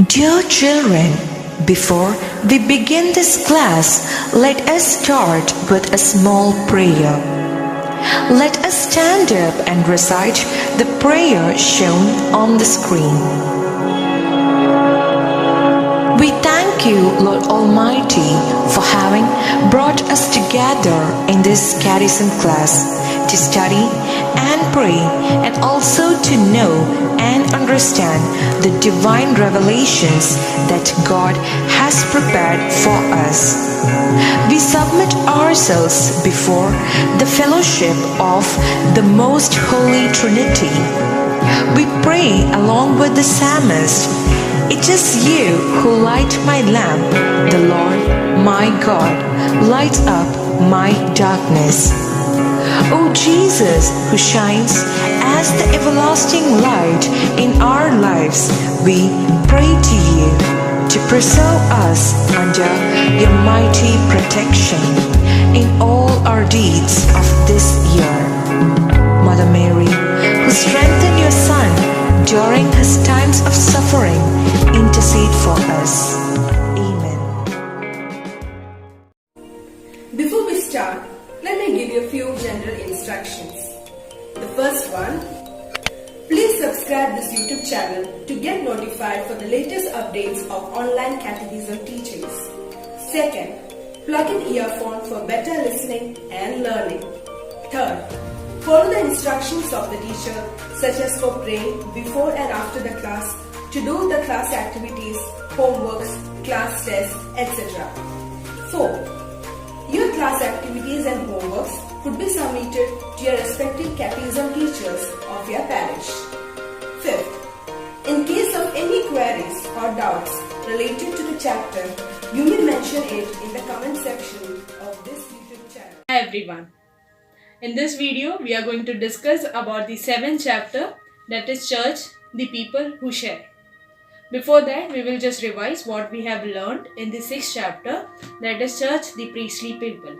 Dear children, before we begin this class, let us start with a small prayer. Let us stand up and recite the prayer shown on the screen. We thank you, Lord Almighty, for having brought us together in this catechism class to study and pray and also to know and understand the divine revelations that God has prepared for us. We submit ourselves before the fellowship of the Most Holy Trinity. We pray along with the psalmist, "It is you who light my lamp, the Lord my God lights up my darkness." O Jesus, who shines as the everlasting light in our lives, we pray to you to preserve us under your mighty protection in all our deeds of this year. Mother Mary, who strengthened your Son during his times of suffering, intercede for us. Amen. Before we start, let me give you a few general instructions. The first one, please subscribe this YouTube channel to get notified for the latest updates of online catechism teachings. Second, plug in earphone for better listening and learning. Third, follow the instructions of the teacher, such as for praying before and after the class, to do the class activities, homeworks, class tests, etc. Fourth, your class activities and homeworks could be submitted to your respective catechism teachers of your parish. Fifth, in case of any queries or doubts related to the chapter, you may mention it in the comment section of this YouTube channel. Hi everyone. In this video, we are going to discuss about the 7th chapter, that is Church, the people who share. Before that, we will just revise what we have learned in the 6th chapter, that is Church, the priestly people.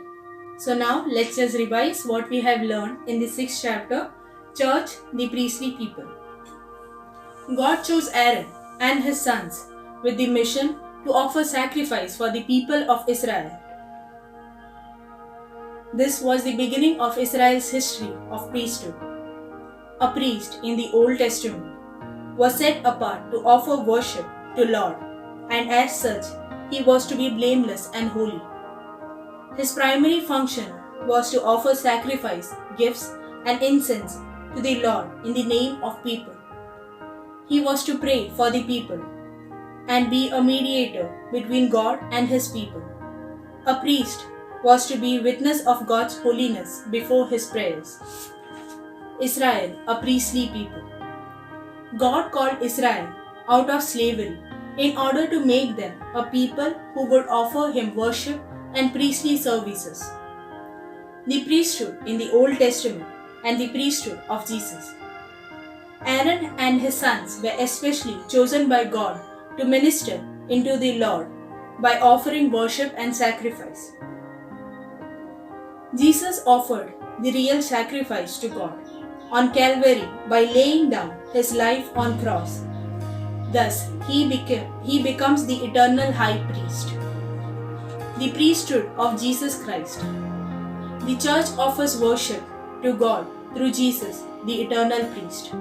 So now, let's just revise what we have learned in the 6th chapter, Church, the priestly people. God chose Aaron and his sons with the mission to offer sacrifice for the people of Israel. This was the beginning of Israel's history of priesthood. A priest in the Old Testament was set apart to offer worship to Lord, and as such, he was to be blameless and holy. His primary function was to offer sacrifice, gifts, and incense to the Lord in the name of people. He was to pray for the people and be a mediator between God and his people. A priest was to be witness of God's holiness before his prayers. Israel, a priestly people. God called Israel out of slavery in order to make them a people who would offer him worship and priestly services. The priesthood in the Old Testament and the priesthood of Jesus. Aaron and his sons were especially chosen by God to minister into the Lord by offering worship and sacrifice. Jesus offered the real sacrifice to God on Calvary by laying down his life on cross. Thus, he becomes the eternal high priest. The priesthood of Jesus Christ. The church offers worship to God through Jesus, the eternal priest.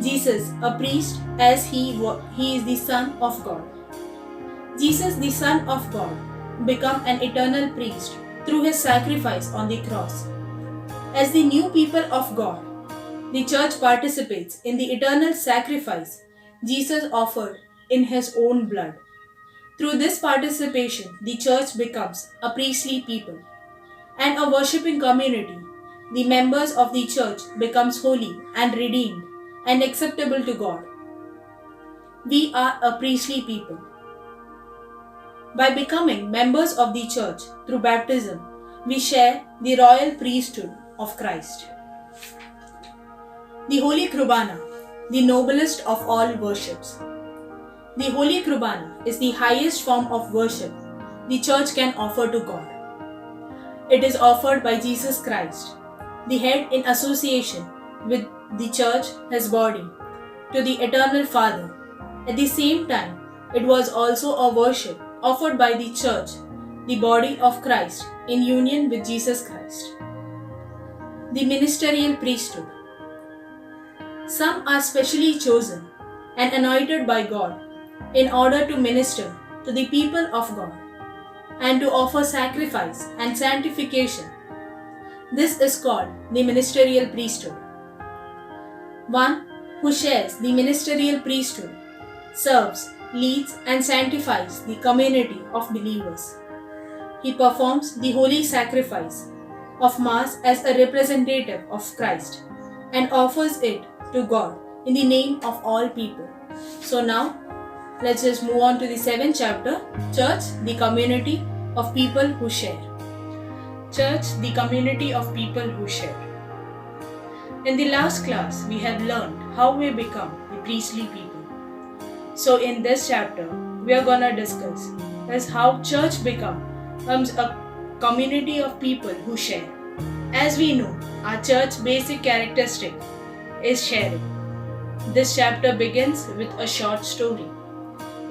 Jesus, a priest, as he is the Son of God. Jesus, the Son of God, become an eternal priest through his sacrifice on the cross. As the new people of God, the church participates in the eternal sacrifice Jesus offered in his own blood. Through this participation, the church becomes a priestly people and a worshipping community. The members of the church becomes holy and redeemed and acceptable to God. We are a priestly people. By becoming members of the church through baptism, we share the royal priesthood of Christ. The Holy Kurbana, the noblest of all worships. The Holy Kurbana is the highest form of worship the church can offer to God. It is offered by Jesus Christ, the head, in association with the church, his body, to the eternal Father, At the same time, it was also a worship offered by the church, the body of Christ, in union with Jesus Christ. The ministerial priesthood. Some are specially chosen and anointed by God in order to minister to the people of God and to offer sacrifice and sanctification. This is called the ministerial priesthood. One who shares the ministerial priesthood serves, leads, and sanctifies the community of believers. He performs the holy sacrifice of Mass as a representative of Christ and offers it to God in the name of all people. So now, let's just move on to the 7th chapter, Church, the community of people who share. Church, the community of people who share. In the last class, we have learned how we become the priestly people. So in this chapter, we are gonna discuss is how church becomes a community of people who share. As we know, our church basic characteristic is sharing. This chapter begins with a short story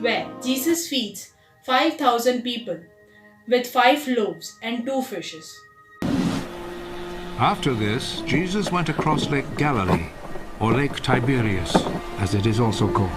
where Jesus feeds 5,000 people with 5 loaves and 2 fishes. After this, Jesus went across Lake Galilee, or Lake Tiberias, as it is also called.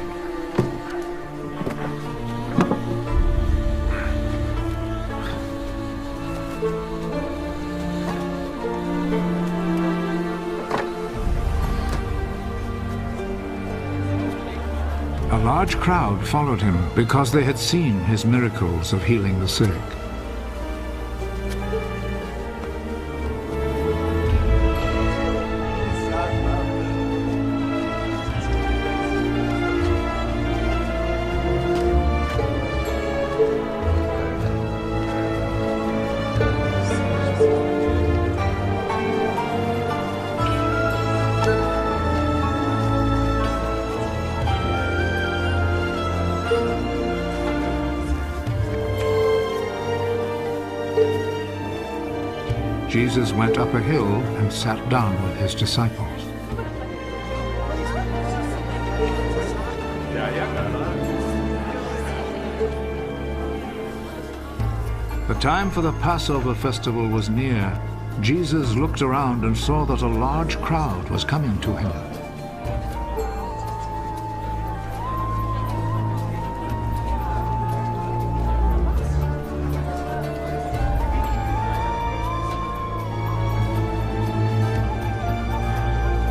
A large crowd followed him because they had seen his miracles of healing the sick. Jesus went up a hill and sat down with his disciples. The time for the Passover festival was near. Jesus looked around and saw that a large crowd was coming to him.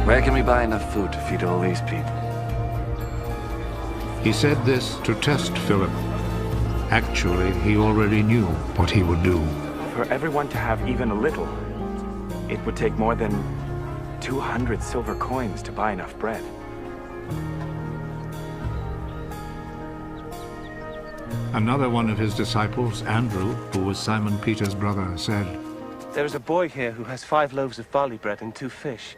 Where can we buy enough food to feed all these people? He said this to test Philip. Actually, he already knew what he would do. For everyone to have even a little, it would take more than 200 silver coins to buy enough bread. Another one of his disciples, Andrew, who was Simon Peter's brother, said, There is a boy here who has 5 loaves of barley bread and 2 fish.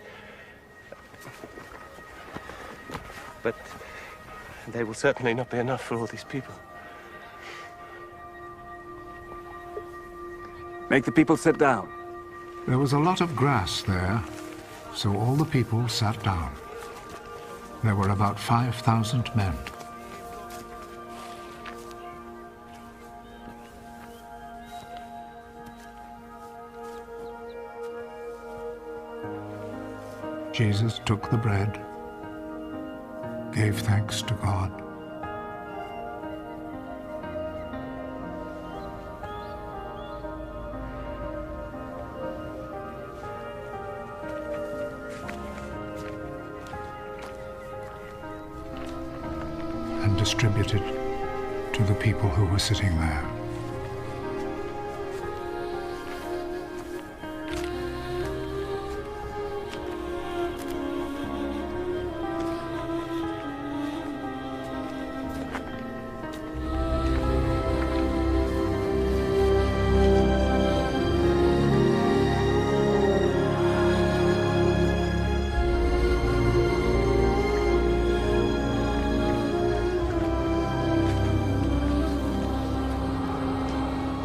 But they will certainly not be enough for all these people. Make the people sit down. There was a lot of grass there, so all the people sat down. There were about 5,000 men. Jesus took the bread, gave thanks to God, and distributed to the people who were sitting there.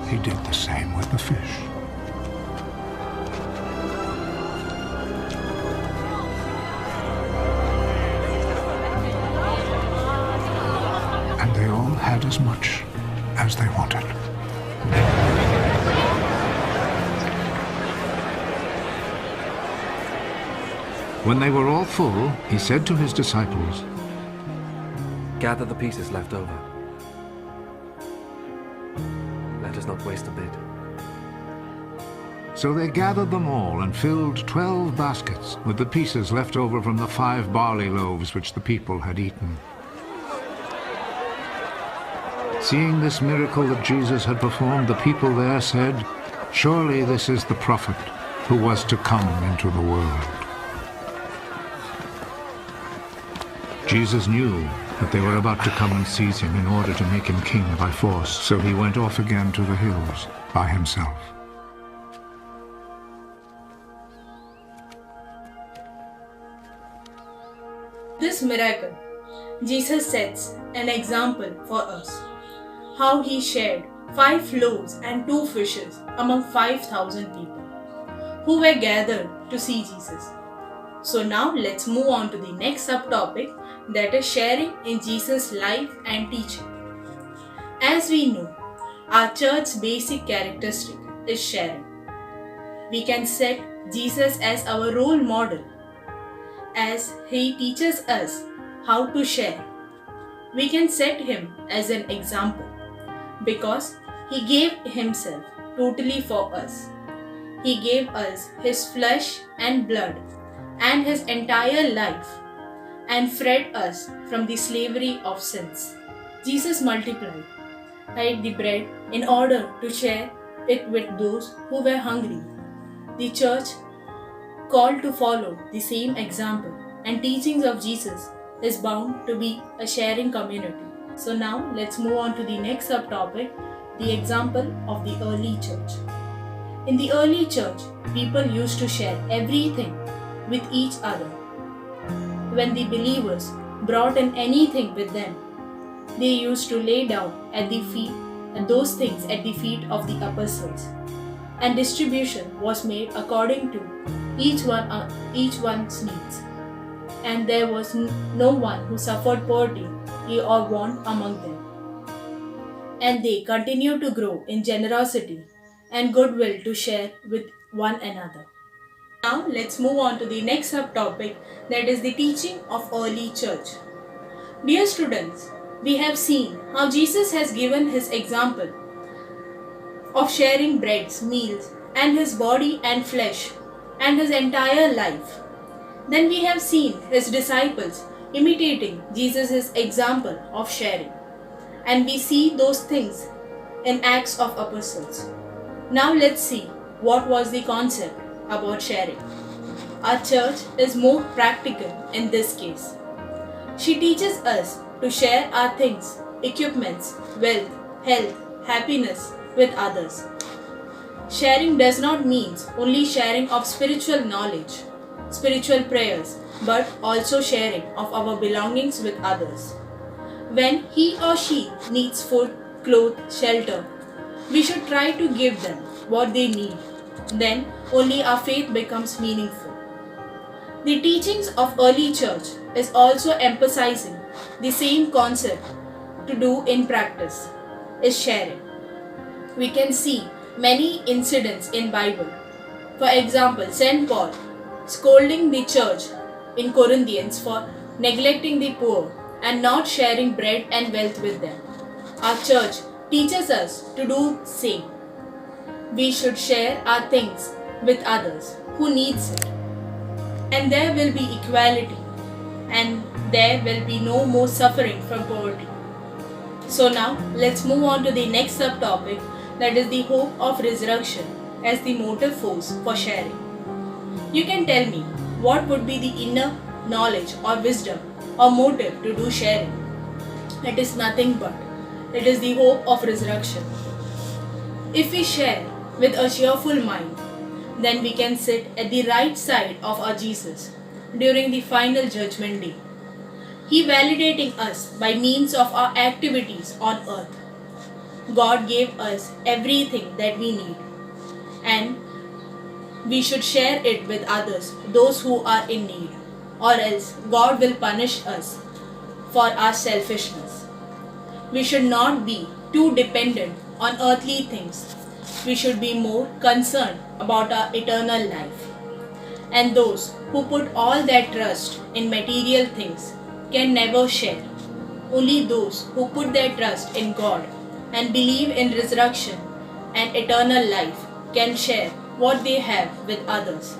He did the same with the fish. had as much as they wanted. When they were all full, he said to his disciples, Gather the pieces left over. Let us not waste a bit. So they gathered them all and filled 12 baskets with the pieces left over from the 5 barley loaves which the people had eaten. Seeing this miracle that Jesus had performed, the people there said, Surely this is the prophet who was to come into the world. Jesus knew that they were about to come and seize him in order to make him king by force, so he went off again to the hills by himself. This miracle, Jesus sets an example for us, how he shared 5 loaves and 2 fishes among 5,000 people who were gathered to see Jesus. So now let's move on to the next subtopic, that is sharing in Jesus' life and teaching. As we know, our church's basic characteristic is sharing. We can set Jesus as our role model, as he teaches us how to share. We can set him as an example because he gave himself totally for us. He gave us his flesh and blood and his entire life and freed us from the slavery of sins. Jesus multiplied the bread in order to share it with those who were hungry. The church, called to follow the same example and teachings of Jesus, is bound to be a sharing community. So now let's move on to the next subtopic, the example of the early church. In the early church, people used to share everything with each other. When the believers brought in anything with them, they used to lay down at the feet and those things at the feet of the apostles, and distribution was made according to each one's needs. And there was no one who suffered poverty or want among them. And they continued to grow in generosity and goodwill to share with one another. Now let's move on to the next subtopic, that is the teaching of early church. Dear students, we have seen how Jesus has given his example of sharing breads, meals, and his body and flesh and his entire life. Then we have seen his disciples imitating Jesus' example of sharing. And we see those things in Acts of Apostles. Now let's see what was the concept about sharing. Our church is more practical in this case. She teaches us to share our things, equipments, wealth, health, happiness with others. Sharing does not mean only sharing of spiritual knowledge, spiritual prayers, but also sharing of our belongings with others. When he or she needs food, clothes, shelter, we should try to give them what they need. Then only our faith becomes meaningful. The teachings of early church is also emphasizing the same concept to do in practice, is sharing. We can see many incidents in Bible. For example, St. Paul scolding the church in Corinthians for neglecting the poor and not sharing bread and wealth with them. Our church teaches us to do the same. We should share our things with others who needs it. And there will be equality, and there will be no more suffering from poverty. So now let's move on to the next subtopic, that is the hope of resurrection as the motive force for sharing. You can tell me what would be the inner knowledge or wisdom or motive to do sharing. It is nothing but it is the hope of resurrection. If we share with a cheerful mind, then we can sit at the right side of our Jesus during the final judgment day. He validating us by means of our activities on earth. God gave us everything that we need, and we should share it with others, those who are in need, or else God will punish us for our selfishness. we should not be too dependent on earthly things. We should be more concerned about our eternal life. And those who put all their trust in material things can never share. Only those who put their trust in God and believe in resurrection and eternal life can share what they have with others.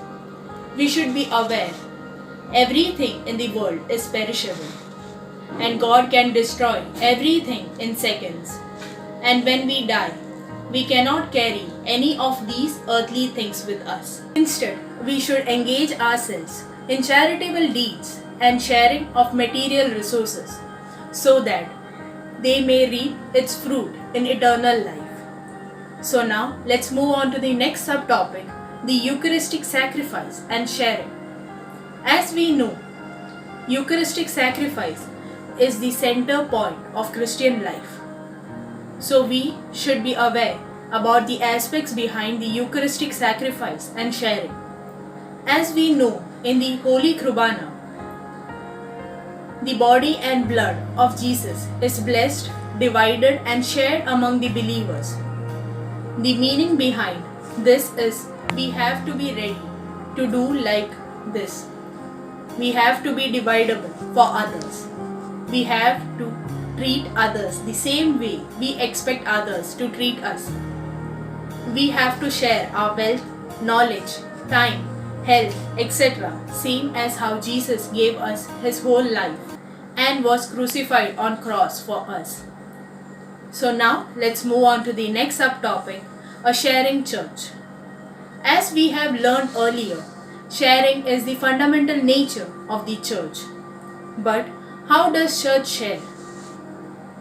We should be aware everything in the world is perishable, and God can destroy everything in seconds. And when we die, we cannot carry any of these earthly things with us. Instead, we should engage ourselves in charitable deeds and sharing of material resources so that they may reap its fruit in eternal life. So now, let's move on to the next subtopic, the Eucharistic sacrifice and sharing. As we know, Eucharistic sacrifice is the center point of Christian life. So we should be aware about the aspects behind the Eucharistic sacrifice and sharing. As we know, in the Holy Krubana, the body and blood of Jesus is blessed, divided and shared among the believers. The meaning behind this is we have to be ready to do like this. We have to be dividable for others. We have to treat others the same way we expect others to treat us. We have to share our wealth, knowledge, time, health, etc. same as how Jesus gave us his whole life and was crucified on cross for us. So now let's move on to the next subtopic, a sharing church. As we have learned earlier, sharing is the fundamental nature of the church. But how does church share?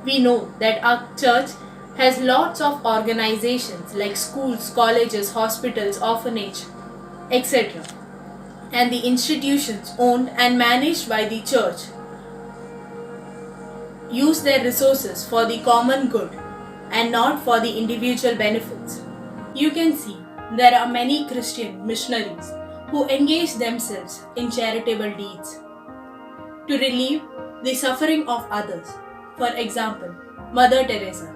We know that our church has lots of organizations like schools, colleges, hospitals, orphanage, etc. And the institutions owned and managed by the church use their resources for the common good and not for the individual benefits. You can see there are many Christian missionaries who engage themselves in charitable deeds to relieve the suffering of others. For example, Mother Teresa,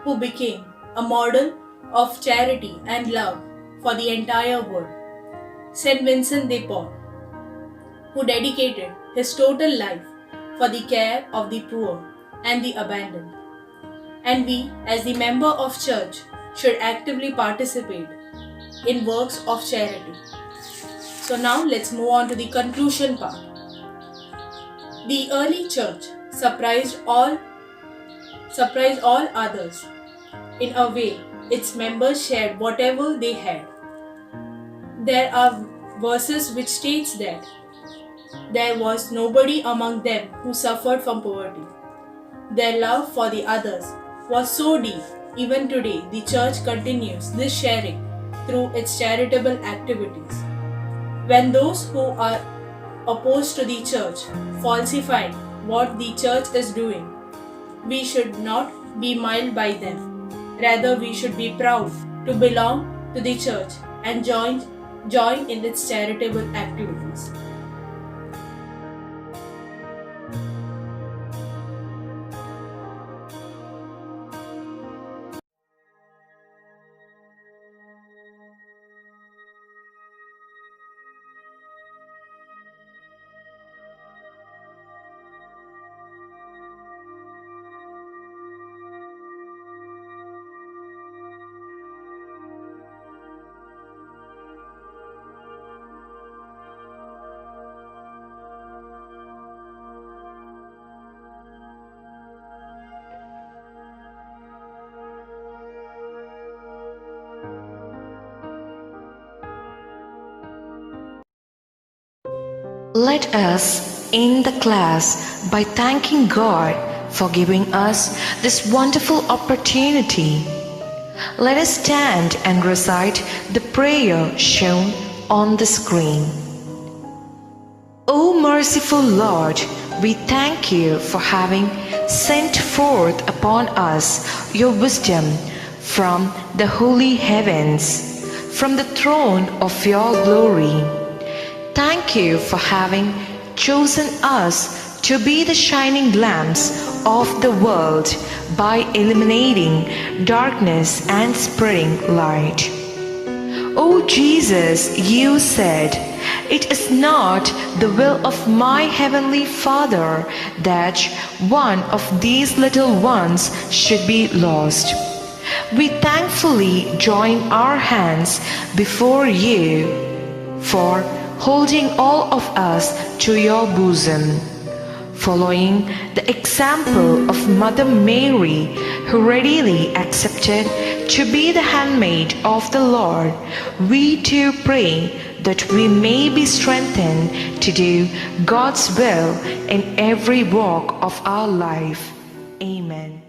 who became a model of charity and love for the entire world. Saint Vincent de Paul, who dedicated his total life for the care of the poor and the abandoned. And we, as the member of church, should actively participate in works of charity. So now let's move on to the conclusion part. The early church surprised all others. In a way, its members shared whatever they had. There are verses which states that there was nobody among them who suffered from poverty. Their love for the others was so deep. Even today, the church continues this sharing through its charitable activities. When those who are opposed to the church falsify what the church is doing, we should not be mild by them. Rather, we should be proud to belong to the church and join in its charitable activities. Let us end the class by thanking God for giving us this wonderful opportunity. Let us stand and recite the prayer shown on the screen. O merciful Lord, we thank you for having sent forth upon us your wisdom from the holy heavens, from the throne of your glory. Thank you for having chosen us to be the shining lamps of the world by eliminating darkness and spreading light. O Jesus, you said, "It is not the will of my heavenly Father that one of these little ones should be lost." We thankfully join our hands before you for holding all of us to your bosom. Following the example of Mother Mary, who readily accepted to be the handmaid of the Lord, we too pray that we may be strengthened to do God's will in every walk of our life. Amen.